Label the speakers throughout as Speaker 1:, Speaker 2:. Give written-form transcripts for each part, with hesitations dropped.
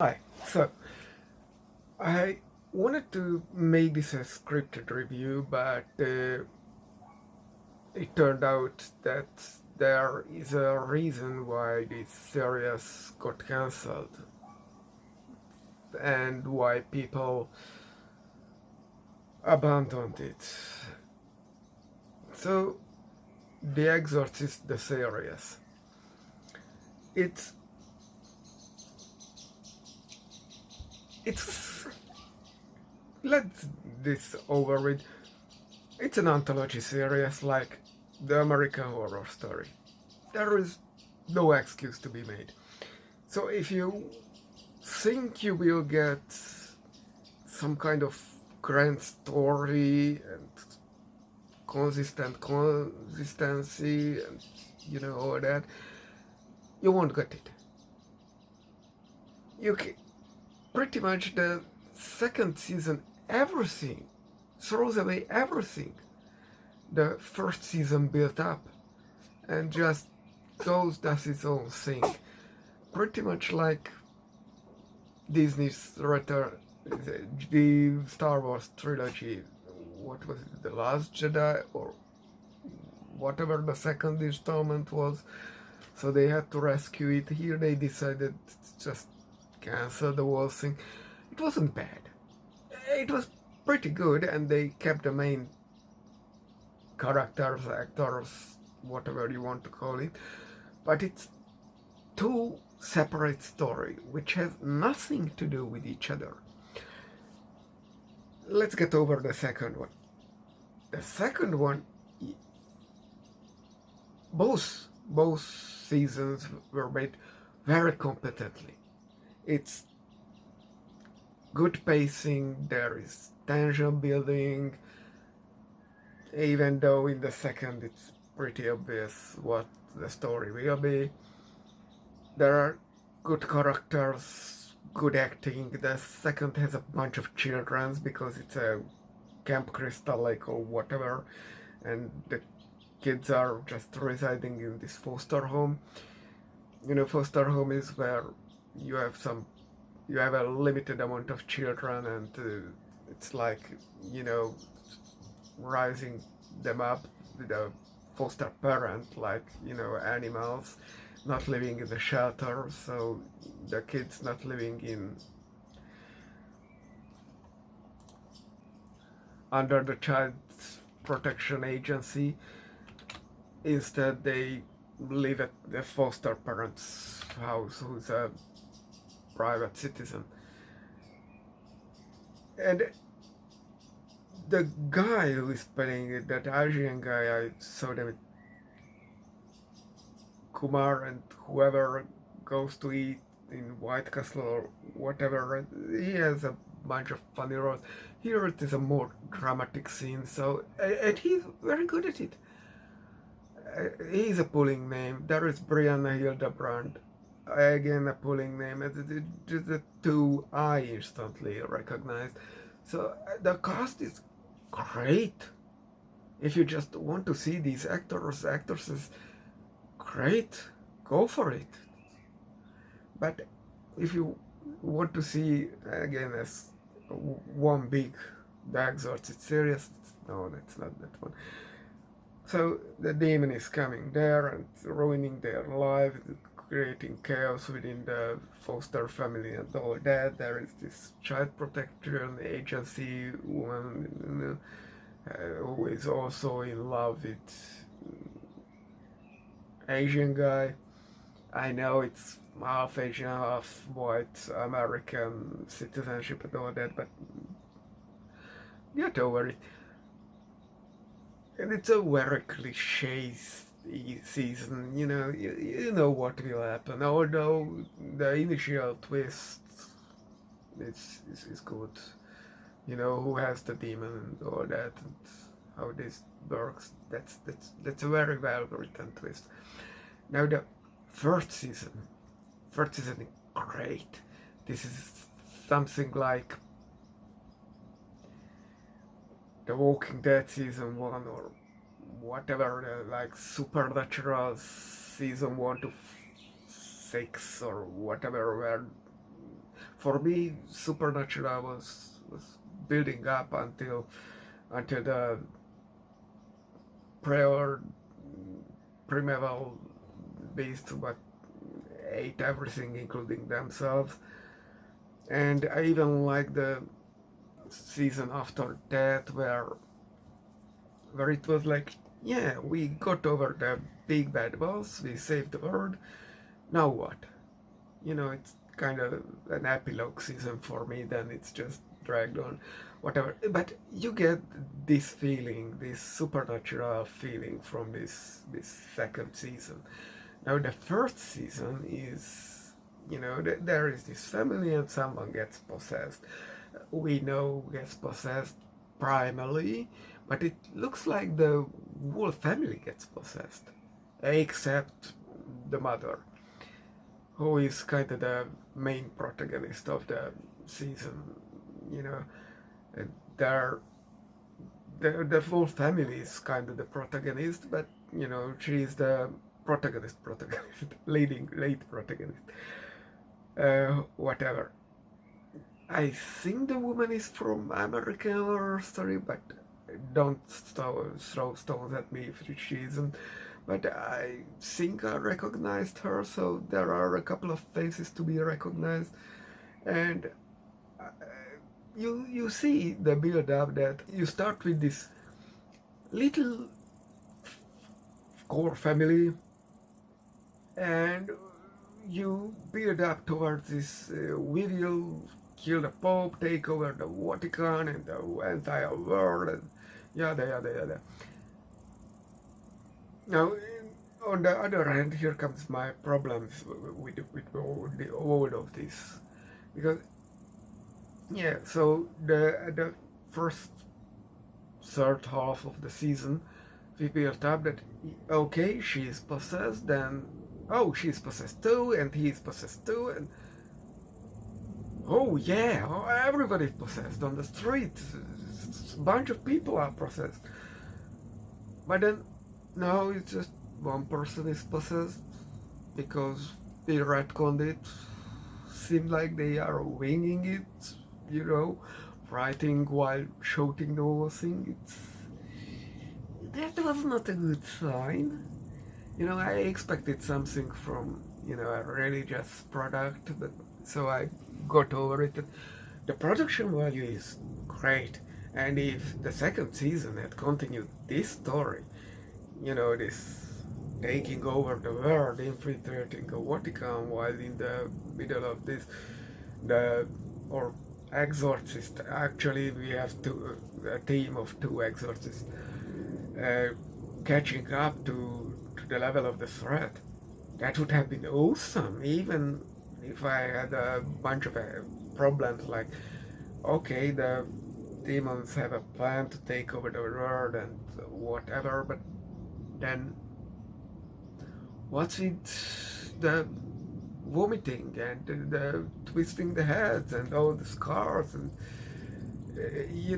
Speaker 1: Hi. So I wanted to make this a scripted review, but it turned out that there is a reason why this series got cancelled and why people abandoned it. So, The Exorcist, the series. It's it's let's this over with. It's an anthology series like the American Horror Story. There is no excuse to be made. So if you think you will get some kind of grand story and consistent consistency and all that, you won't get it. You can, pretty much the second season, everything throws away everything the first season built up and just does its own thing. Pretty much like Disney's return, the Star Wars trilogy. What was it, The Last Jedi, or whatever the second installment was? So they had to rescue it. Here they decided to just cancel the whole thing. It wasn't bad. It was pretty good, and they kept the main characters, actors, whatever you want to call it. But it's two separate stories which has nothing to do with each other. Let's get over the second one. The second one, both seasons were made very competently. It's good pacing, there is tension building, even though in the second it's pretty obvious what the story will be. There are good characters, good acting. The second has a bunch of children because it's a Camp Crystal Lake or whatever, and the kids are just residing in this foster home. Foster home is where you have a limited amount of children, and it's like rising them up with a foster parent, like animals, not living in the shelter. So the kids not living in under the child protection agency. Instead, they live at the foster parent's house, who's a private citizen. And the guy who is playing it, that Asian guy, I saw them with Kumar and whoever goes to eat in White Castle or whatever, he has a bunch of funny roles. Here it is a more dramatic scene, so and he's very good at it. He's a pulling name. There is Brianna Hildebrand, again a pulling name. Just the two I instantly recognized. So the cast is great. If you just want to see these actresses, great, go for it. But if you want to see again as one big The Exorcist series, no, that's not that one. So the demon is coming there and ruining their life, creating chaos within the foster family and all that. There is this child protection agency woman, who is also in love with Asian guy. I know it's half Asian, half white, American citizenship and all that, but get over it. And it's a very cliche season, you know what will happen. Although the initial twist is good, who has the demon and all that, and how this works. That's a very well written twist. Now the first season, first season is great. This is something like The Walking Dead season 1 or whatever, like Supernatural season 1 to 6 or whatever, where for me, supernatural was building up until the prior primeval beasts what ate everything, including themselves. And I even like the season after that where it was like, yeah, we got over the big bad boss, we saved the world. Now what? It's kind of an epilogue season for me. Then it's just dragged on, whatever. But you get this feeling, this supernatural feeling from this second season. Now the first season is, there is this family and someone gets possessed. We know gets possessed primarily, but it looks like the whole family gets possessed, except the mother, who is kind of the main protagonist of the season. You know, and the whole family is kind of the protagonist, but she's the protagonist, late protagonist, whatever. I think the woman is from American Horror Story, but don't throw stones at me if she isn't. But I think I recognized her, so there are a couple of faces to be recognized, and uh, you see the build up that you start with this little core family, and you build up towards this we will kill the Pope, take over the Vatican and the entire world, and yada yada yada. Now, on the other hand, here comes my problems with all of this, because yeah, so the first third half of the season, we built up that okay, she is possessed, then oh, she's possessed too, and he's possessed too, and oh yeah, oh, everybody's possessed on the street. A bunch of people are possessed. But then, no, it's just one person is possessed because they retconned it. Seemed like they are winging it, writing while shouting the whole thing. That was not a good sign. I expected something from, a religious product, but so I got over it. The production value is great, and if the second season had continued this story, this taking over the world, infiltrating the Vatican while in the middle of this, the or Exorcist. Actually, we have a team of two exorcists uh, catching up to the level of the threat. That would have been awesome, even if I had a bunch of problems like, okay, the demons have a plan to take over the world and whatever, but then what's with the vomiting and the twisting the heads and all the scars and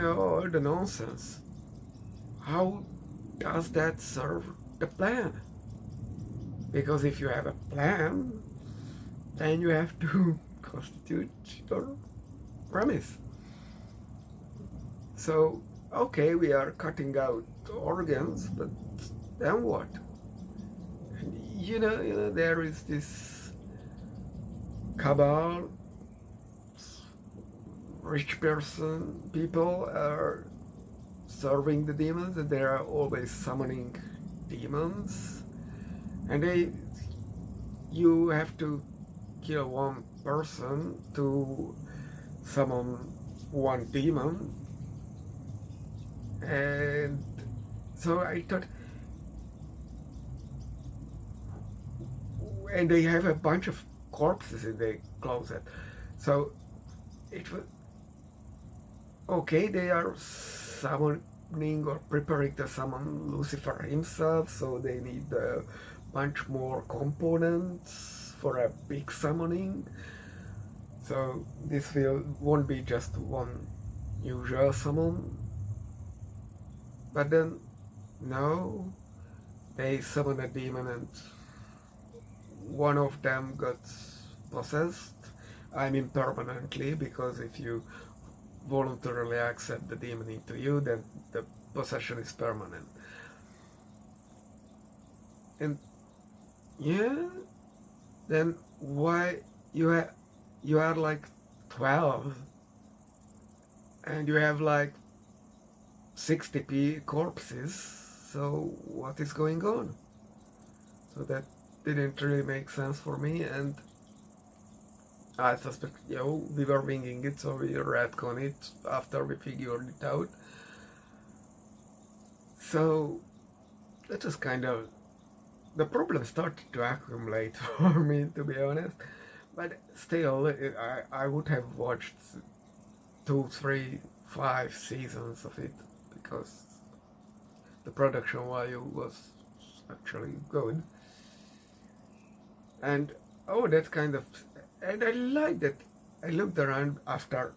Speaker 1: all the nonsense? How does that serve the plan? Because if you have a plan, then you have to constitute your premise. So, okay, we are cutting out organs, but then what? There is this cabal, rich people are serving the demons, and they are always summoning demons, and you have to kill one person to summon one demon, and so I thought, and they have a bunch of corpses in the closet, so it was okay. They are summoning or preparing to summon Lucifer himself, so they need a bunch more components for a big summoning. So this won't be just one usual summon. But then, no, they summon a demon and one of them got possessed. I mean permanently, because if you voluntarily accept the demon into you, then the possession is permanent. And yeah, then why you ha- you are like 12 and you have like 60 corpses, so what is going on? So that didn't really make sense for me, and I suspect, we were winging it, so we retcon it after we figured it out. So that was kind of, the problem started to accumulate for me, to be honest. But still, I would have watched 2, 3, 5 seasons of it, because the production value was actually good. And oh, that kind of, and I liked it. I looked around after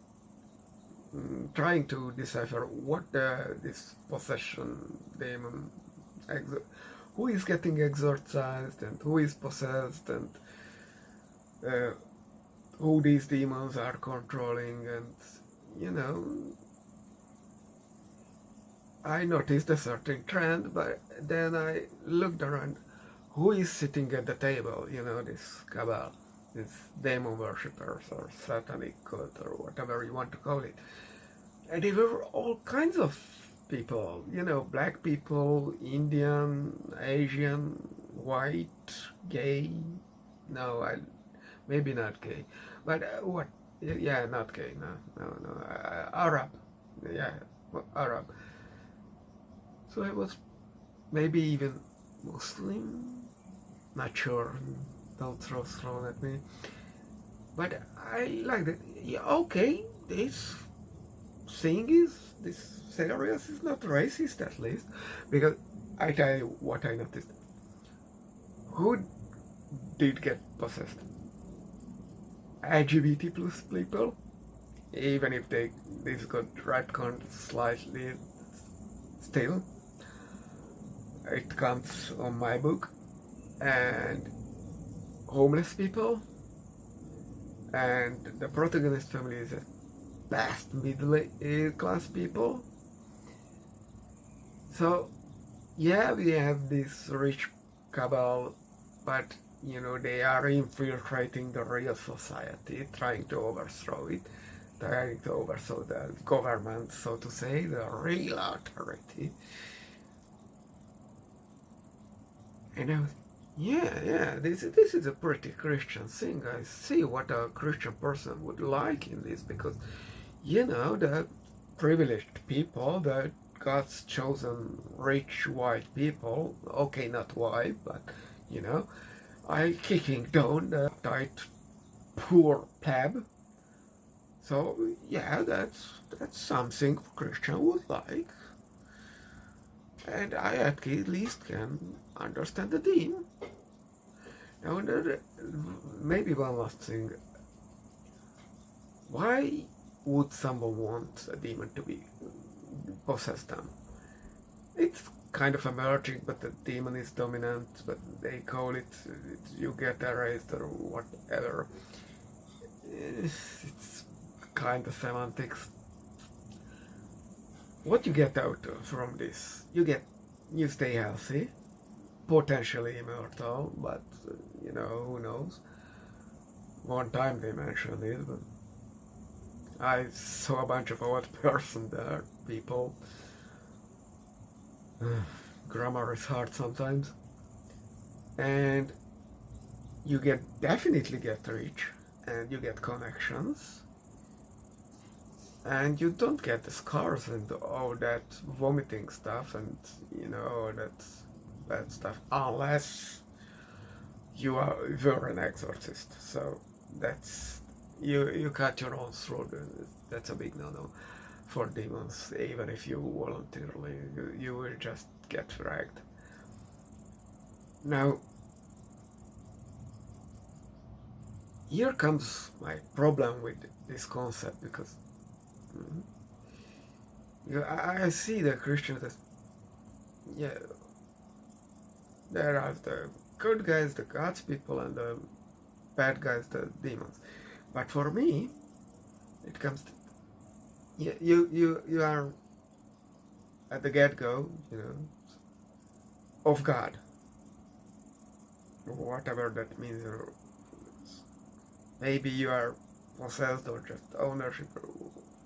Speaker 1: trying to decipher what this possession demon, who is getting exorcised and who is possessed, and uh, who these demons are controlling, and you know, I noticed a certain trend, but then I looked around. Who is sitting at the table? This cabal, these demon worshippers or satanic cult or whatever you want to call it. And they were all kinds of people, black people, Indian, Asian, white, gay. No, maybe not gay, but what? Yeah, not gay. No, no, no. Arab. Yeah, Arab. So I was maybe even Muslim. Not sure. Don't throw stone at me. But I like that. Yeah, okay. This series is not racist, at least, because I tell you what I noticed. Who did get possessed? LGBT plus people, even if this got retconned slightly, still it comes on my book. And homeless people, and the protagonist family is a past middle class people. So yeah, we have this rich cabal, but they are infiltrating the real society, trying to overthrow it, trying to overthrow the government, so to say, the real authority. And I was, yeah, this is a pretty Christian thing. I see what a Christian person would like in this, because the privileged people, the God's chosen rich white people, okay, not white, but I kicking down the tight poor pleb. So yeah, that's something Christian would like, and I at least can understand the theme. Now, maybe one last thing. Why would someone want a demon to be possess them? It's kind of emerging, but the demon is dominant, but they call it you get erased or whatever. It's kind of semantics. What you get out from this? You stay healthy, potentially immortal, but who knows? One time they mentioned it, but I saw a bunch of old person there, people. Grammar is hard sometimes. And you definitely get rich, and you get connections, and you don't get the scars and all that vomiting stuff and all that bad stuff, unless you're an exorcist. So that's you cut your own throat. That's a big no-no for demons. Even if you voluntarily, you will just get dragged. Now, here comes my problem with this concept, because I see the Christians as, yeah, there are the good guys, the God's people, and the bad guys, the demons. But for me, it comes to, you are at the get-go, of God, whatever that means, or maybe you are possessed or just ownership, or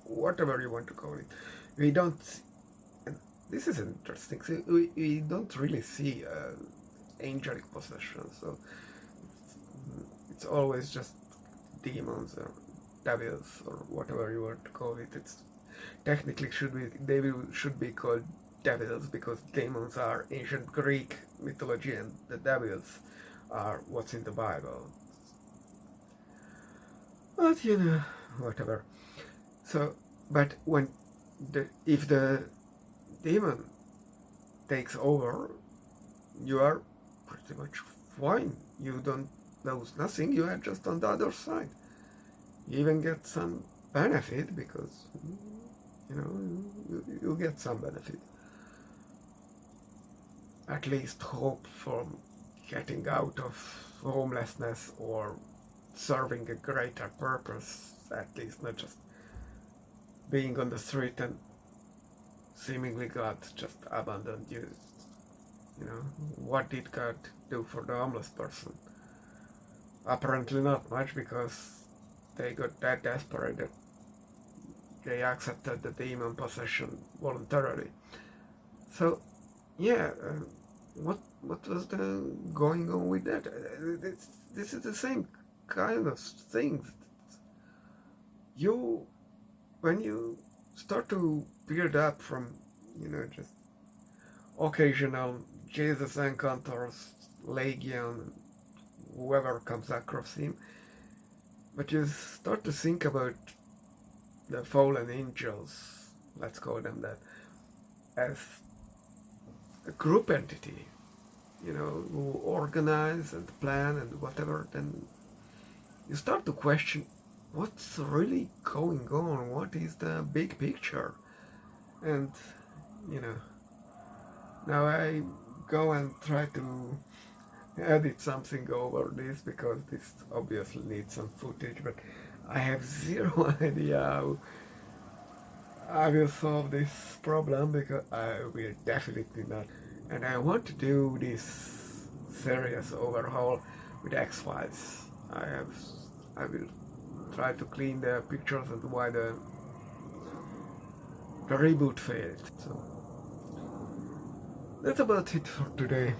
Speaker 1: whatever you want to call it. We don't, and this is interesting, we don't really see angelic possession, so it's always just demons or devils or whatever you want to call it. It's technically should be called devils because demons are ancient Greek mythology and the devils are what's in the Bible. But whatever. So, but if the demon takes over, you are pretty much fine. You don't lose nothing. You are just on the other side. You even get some benefit because you get some benefit. At least hope from getting out of homelessness or serving a greater purpose. At least not just being on the street and seemingly God just abandoned you. What did God do for the homeless person? Apparently not much, because they got that desperate that they accepted the demon possession voluntarily. So, yeah, what was the going on with that? This is the same kind of thing. When you start to build up from, just occasional Jesus encounters, Legion, whoever comes across him, but you start to think about the fallen angels, let's call them that, as a group entity, who organize and plan and whatever, then you start to question what's really going on, what is the big picture. And, now I go and try to edit something over this because this obviously needs some footage, but I have zero idea how I will solve this problem, because I will definitely not. And I want to do this serious overhaul with X-Files. I will try to clean the pictures and why the reboot failed. So that's about it for today.